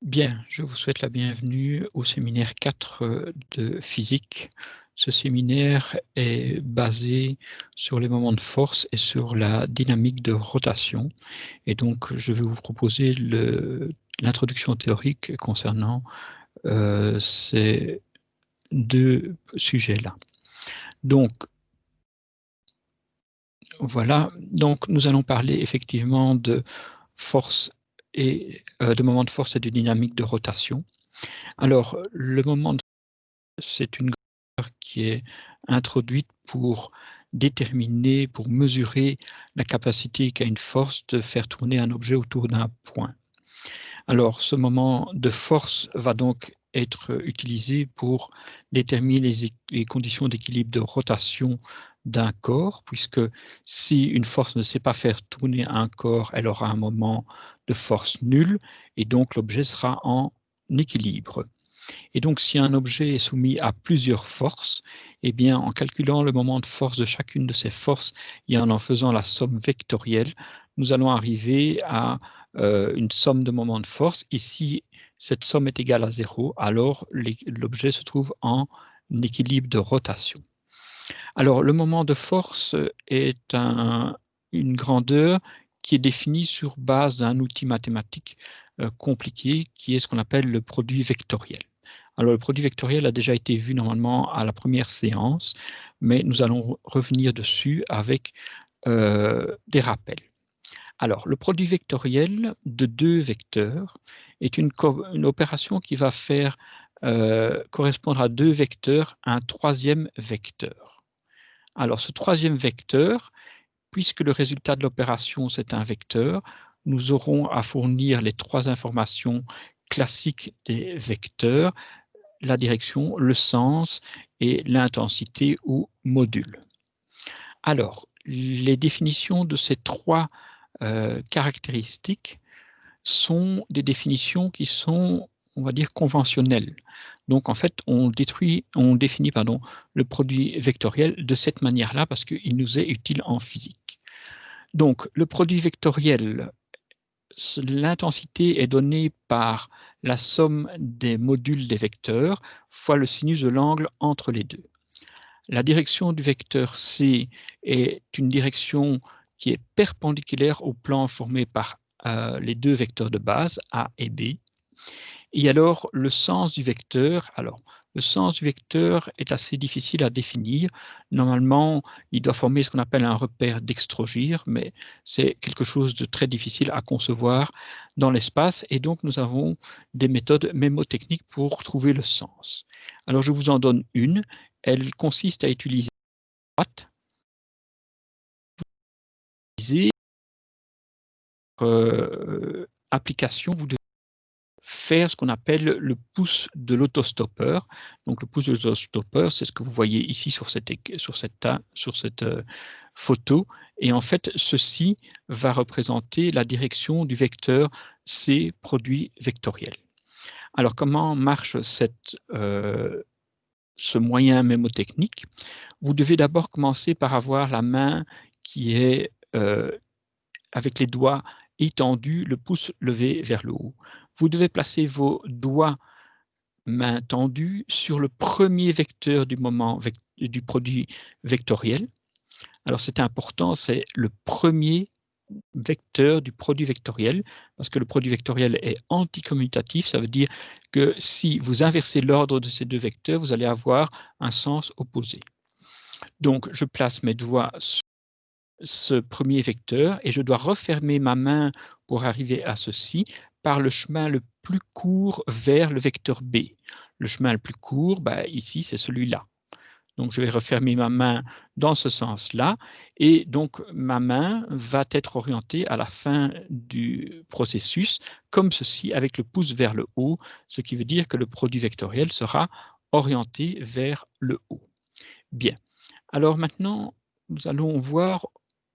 Bien, je vous souhaite la bienvenue au séminaire 4 de physique. Ce séminaire est basé sur les moments de force et sur la dynamique de rotation. Et donc, je vais vous proposer l'introduction théorique concernant ces deux sujets-là. Donc, voilà. Donc, nous allons parler effectivement de force et de moments de force et de dynamique de rotation. Alors, le moment de c'est une grandeur qui est introduite pour déterminer, pour mesurer la capacité qu'a une force de faire tourner un objet autour d'un point. Alors, ce moment de force va donc être utilisé pour déterminer les conditions d'équilibre de rotation d'un corps, puisque si une force ne sait pas faire tourner un corps, elle aura un moment de force nul, et donc l'objet sera en équilibre. Et donc, si un objet est soumis à plusieurs forces, eh bien, en calculant le moment de force de chacune de ces forces et en faisant la somme vectorielle, nous allons arriver à une somme de moments de force. Et si cette somme est égale à 0, alors l'objet se trouve en équilibre de rotation. Alors, le moment de force est une grandeur qui est définie sur base d'un outil mathématique compliqué, qui est ce qu'on appelle le produit vectoriel. Alors, le produit vectoriel a déjà été vu normalement à la première séance, mais nous allons revenir dessus avec des rappels. Alors, le produit vectoriel de deux vecteurs est une opération qui va faire correspondre à deux vecteurs un troisième vecteur. Alors, ce troisième vecteur, puisque le résultat de l'opération, c'est un vecteur, nous aurons à fournir les trois informations classiques des vecteurs, la direction, le sens et l'intensité ou module. Alors, les définitions de ces trois caractéristiques sont des définitions qui sont, on va dire, conventionnelles. Donc, en fait, on définit le produit vectoriel de cette manière-là parce qu'il nous est utile en physique. Donc, le produit vectoriel, l'intensité est donnée par la somme des modules des vecteurs fois le sinus de l'angle entre les deux. La direction du vecteur C est une direction qui est perpendiculaire au plan formé par les deux vecteurs de base, A et B. Et alors, le sens du vecteur, le sens du vecteur est assez difficile à définir. Normalement, il doit former ce qu'on appelle un repère dextrogire, mais c'est quelque chose de très difficile à concevoir dans l'espace. Et donc, nous avons des méthodes mémotechniques pour trouver le sens. Alors, je vous en donne une. Elle consiste à utiliser application, vous devez faire ce qu'on appelle le pouce de l'autostoppeur. Donc le pouce de l'autostoppeur, c'est ce que vous voyez ici sur cette photo. Et en fait, ceci va représenter la direction du vecteur C produit vectoriel. Alors comment marche ce moyen mémotechnique? Vous devez d'abord commencer par avoir la main qui est avec les doigts étendus, le pouce levé vers le haut. Vous devez placer vos doigts, main tendue, sur le premier vecteur du produit vectoriel. Alors c'est important, c'est le premier vecteur du produit vectoriel, parce que le produit vectoriel est anticommutatif, ça veut dire que si vous inversez l'ordre de ces deux vecteurs, vous allez avoir un sens opposé. Donc je place mes doigts sur ce premier vecteur et je dois refermer ma main pour arriver à ceci par le chemin le plus court vers le vecteur B. Le chemin le plus court, ici, c'est celui-là. Donc, je vais refermer ma main dans ce sens-là et donc ma main va être orientée à la fin du processus comme ceci avec le pouce vers le haut, ce qui veut dire que le produit vectoriel sera orienté vers le haut. Bien. Alors maintenant, nous allons voir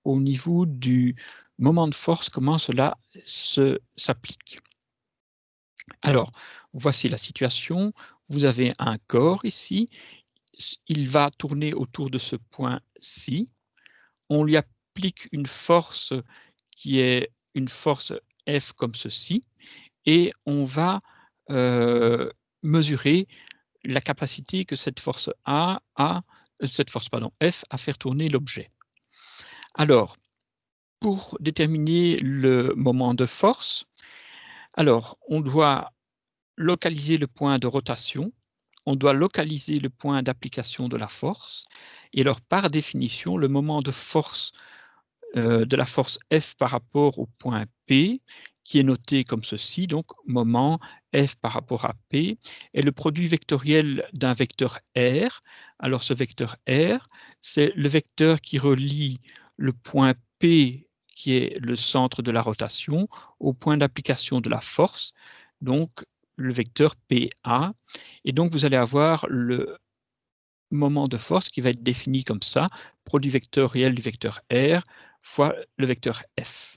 au niveau du moment de force comment cela s'applique. Alors, voici la situation. Vous avez un corps ici. Il va tourner autour de ce point-ci. On lui applique une force qui est une force F comme ceci. Et on va mesurer la capacité que cette force A a, cette force, pardon, F, à faire tourner l'objet. Alors, pour déterminer le moment de force, alors on doit localiser le point de rotation, on doit localiser le point d'application de la force, et alors par définition, le moment de force de la force F par rapport au point P, qui est noté comme ceci, donc moment F par rapport à P, est le produit vectoriel d'un vecteur R. Alors ce vecteur R, c'est le vecteur qui relie le point P, qui est le centre de la rotation, au point d'application de la force, donc le vecteur PA. Et donc vous allez avoir le moment de force qui va être défini comme ça, produit vectoriel du vecteur R fois le vecteur F.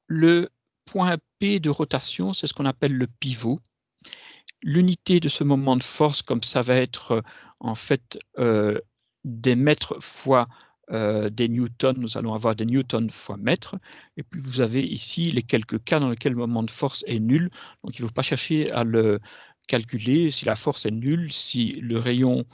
Le point P de rotation, c'est ce qu'on appelle le pivot. L'unité de ce moment de force, comme ça va être en fait des mètres fois des newtons, nous allons avoir des newtons fois mètres, et puis vous avez ici les quelques cas dans lesquels le moment de force est nul, donc il ne faut pas chercher à le calculer si la force est nulle, si le rayon,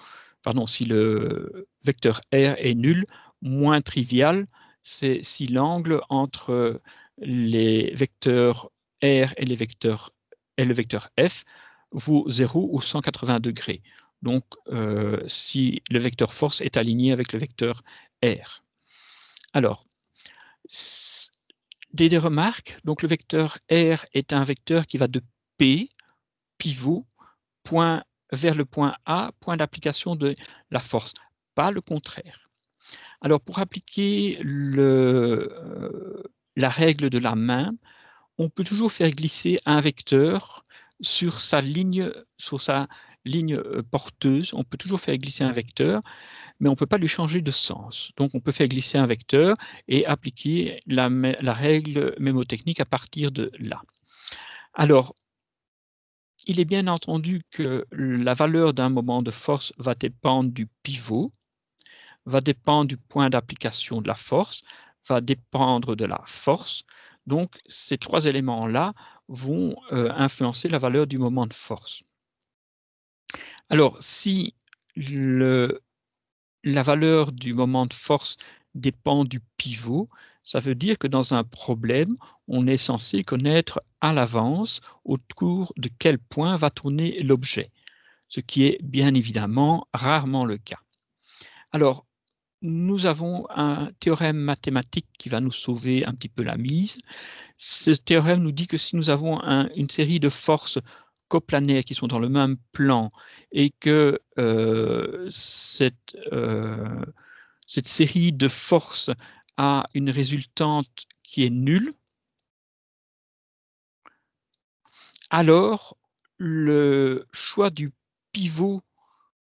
pardon, si le vecteur R est nul, moins trivial, c'est si l'angle entre les vecteurs R et les vecteurs et le vecteur F vaut 0 ou 180 degrés. Donc, si le vecteur force est aligné avec le vecteur R. Alors, des remarques. Donc, le vecteur R est un vecteur qui va de P, pivot, point, vers le point A, point d'application de la force, pas le contraire. Alors, pour appliquer la règle de la main, on peut toujours faire glisser un vecteur sur sa ligne porteuse. On peut toujours faire glisser un vecteur, mais on ne peut pas lui changer de sens. Donc on peut faire glisser un vecteur et appliquer la règle mémotechnique à partir de là. Alors, il est bien entendu que la valeur d'un moment de force va dépendre du pivot, va dépendre du point d'application de la force, va dépendre de la force. Donc, ces trois éléments-là vont influencer la valeur du moment de force. Alors, si la valeur du moment de force dépend du pivot, ça veut dire que dans un problème, on est censé connaître à l'avance autour de quel point va tourner l'objet, ce qui est bien évidemment rarement le cas. Alors, nous avons un théorème mathématique qui va nous sauver un petit peu la mise. Ce théorème nous dit que si nous avons une série de forces coplanaires qui sont dans le même plan et que cette série de forces a une résultante qui est nulle, alors le choix du pivot,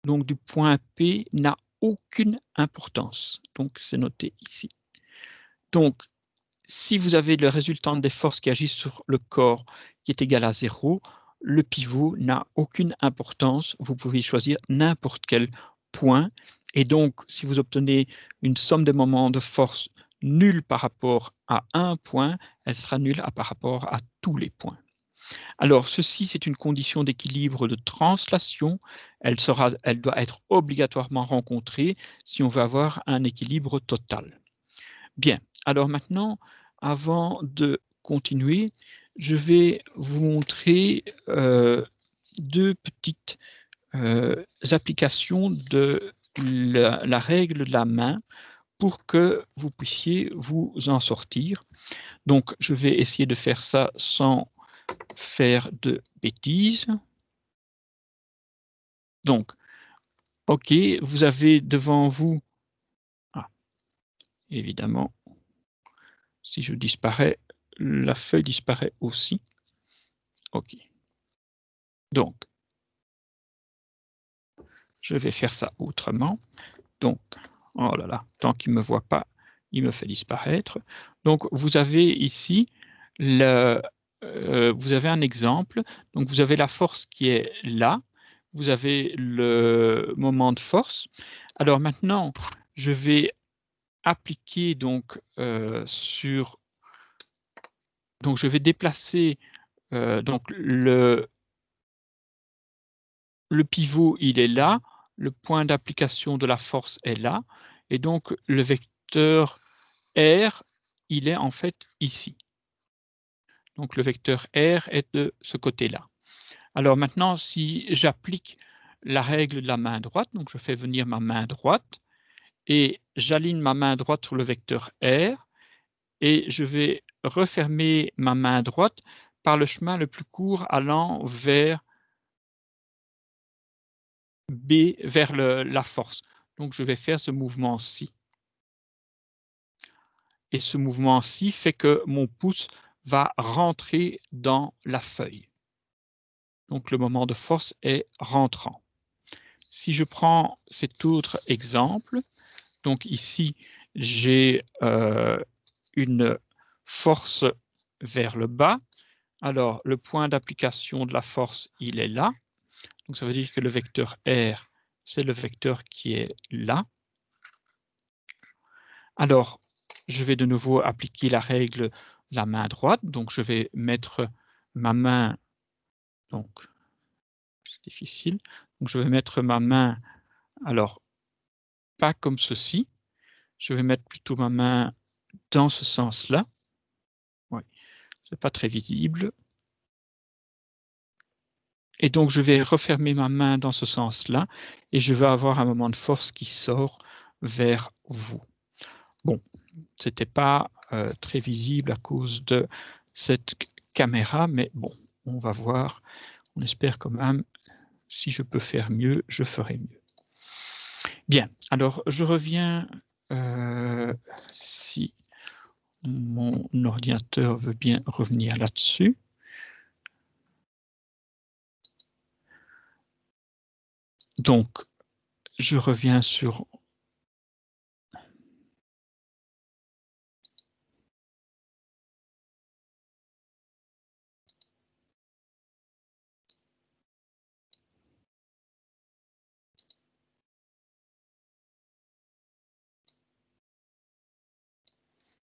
donc du point P, n'a aucune importance. Donc c'est noté ici. Donc si vous avez le résultant des forces qui agissent sur le corps qui est égal à 0, le pivot n'a aucune importance. Vous pouvez choisir n'importe quel point. Et donc, si vous obtenez une somme de moments de force nulle par rapport à un point, elle sera nulle par rapport à tous les points. Alors, ceci, c'est une condition d'équilibre de translation. Elle doit être obligatoirement rencontrée si on veut avoir un équilibre total. Bien, alors maintenant, avant de continuer, je vais vous montrer deux petites applications de la règle de la main pour que vous puissiez vous en sortir. Donc, je vais essayer de faire ça sans faire de bêtises. Donc, OK, vous avez devant vous, évidemment, si je disparais, la feuille disparaît aussi. OK. Donc, je vais faire ça autrement. Donc, oh là là, tant qu'il ne me voit pas, il me fait disparaître. Donc, vous avez ici, vous avez un exemple. Donc, vous avez la force qui est là. Vous avez le moment de force. Alors maintenant, je vais appliquer donc donc je vais déplacer donc le pivot, il est là, le point d'application de la force est là, et donc le vecteur R, il est en fait ici. Donc le vecteur R est de ce côté-là. Alors maintenant, si j'applique la règle de la main droite, donc je fais venir ma main droite, et j'aligne ma main droite sur le vecteur R, et je vais refermer ma main droite par le chemin le plus court allant vers B, vers la force. Donc je vais faire ce mouvement-ci. Et ce mouvement-ci fait que mon pouce va rentrer dans la feuille. Donc le moment de force est rentrant. Si je prends cet autre exemple, donc ici j'ai une force vers le bas. Alors le point d'application de la force, il est là. Donc ça veut dire que le vecteur R, c'est le vecteur qui est là. Alors je vais de nouveau appliquer la règle de la main droite. Donc je vais mettre ma main, donc c'est difficile, donc je vais mettre ma main, alors pas comme ceci, je vais mettre plutôt ma main dans ce sens-là. Oui, c'est pas très visible. Et donc je vais refermer ma main dans ce sens-là et je vais avoir un moment de force qui sort vers vous. Bon, c'était pas très visible à cause de cette caméra, mais bon, on va voir. On espère quand même, si je peux faire mieux, je ferai mieux. Bien, alors je reviens, si mon ordinateur veut bien revenir là-dessus. Donc, je reviens sur...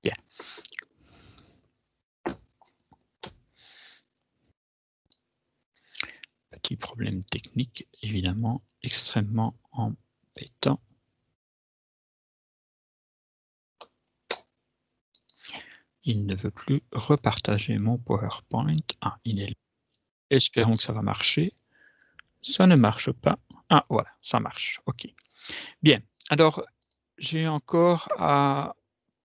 Bien. Petit problème technique, évidemment, extrêmement embêtant. Il ne veut plus repartager mon PowerPoint. Ah, il est là. Espérons que ça va marcher. Ça ne marche pas. Ah, voilà, ça marche. OK. Bien. Alors, j'ai encore à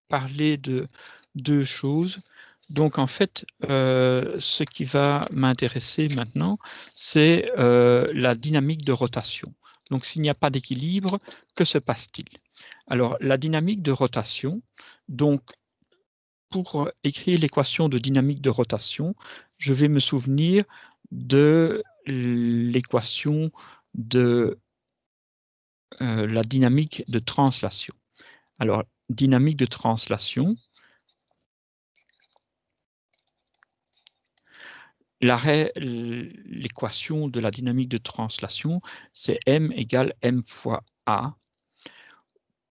parler de deux choses. Donc, en fait, ce qui va m'intéresser maintenant, c'est la dynamique de rotation. Donc, s'il n'y a pas d'équilibre, que se passe-t-il? Alors, la dynamique de rotation, donc, pour écrire l'équation de dynamique de rotation, je vais me souvenir de l'équation de la dynamique de translation. Alors, dynamique de translation, l'équation de la dynamique de translation, c'est m égale m fois a,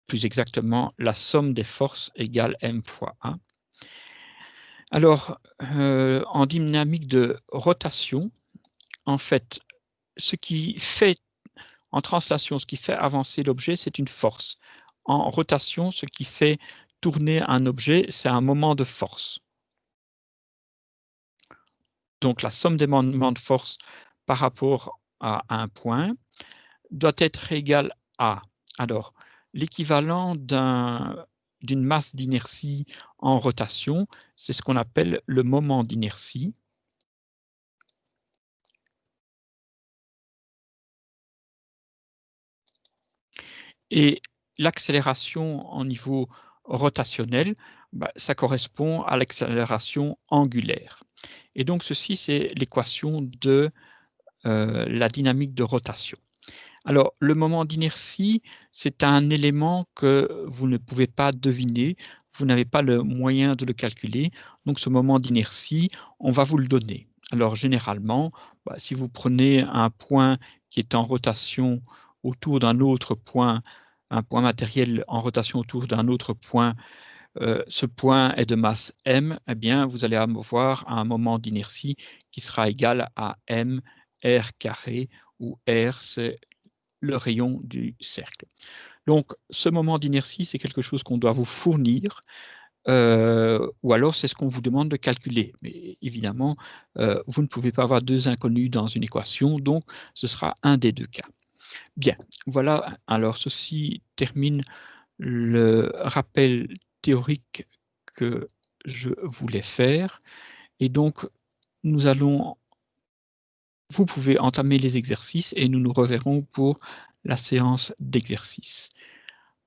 plus exactement, la somme des forces égale m fois a. Alors, en dynamique de rotation, en fait, ce qui fait, en translation, ce qui fait avancer l'objet, c'est une force. En rotation, ce qui fait tourner un objet, c'est un moment de force. Donc, la somme des moments de force par rapport à un point doit être égale à, alors, l'équivalent d'une masse d'inertie en rotation, c'est ce qu'on appelle le moment d'inertie. Et l'accélération en niveau rotationnel, ça correspond à l'accélération angulaire. Et donc ceci, c'est l'équation de la dynamique de rotation. Alors, le moment d'inertie, c'est un élément que vous ne pouvez pas deviner, vous n'avez pas le moyen de le calculer, donc ce moment d'inertie, on va vous le donner. Alors, généralement, si vous prenez un point qui est en rotation autour d'un autre point, un point matériel en rotation autour d'un autre point, ce point est de masse m, eh bien, vous allez avoir un moment d'inertie qui sera égal à m r carré où R, c'est le rayon du cercle. Donc, ce moment d'inertie, c'est quelque chose qu'on doit vous fournir, ou alors c'est ce qu'on vous demande de calculer. Mais évidemment, vous ne pouvez pas avoir deux inconnus dans une équation, donc ce sera un des deux cas. Bien, voilà, alors ceci termine le rappel théorique que je voulais faire. Et donc, vous pouvez entamer les exercices et nous nous reverrons pour la séance d'exercice.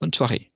Bonne soirée.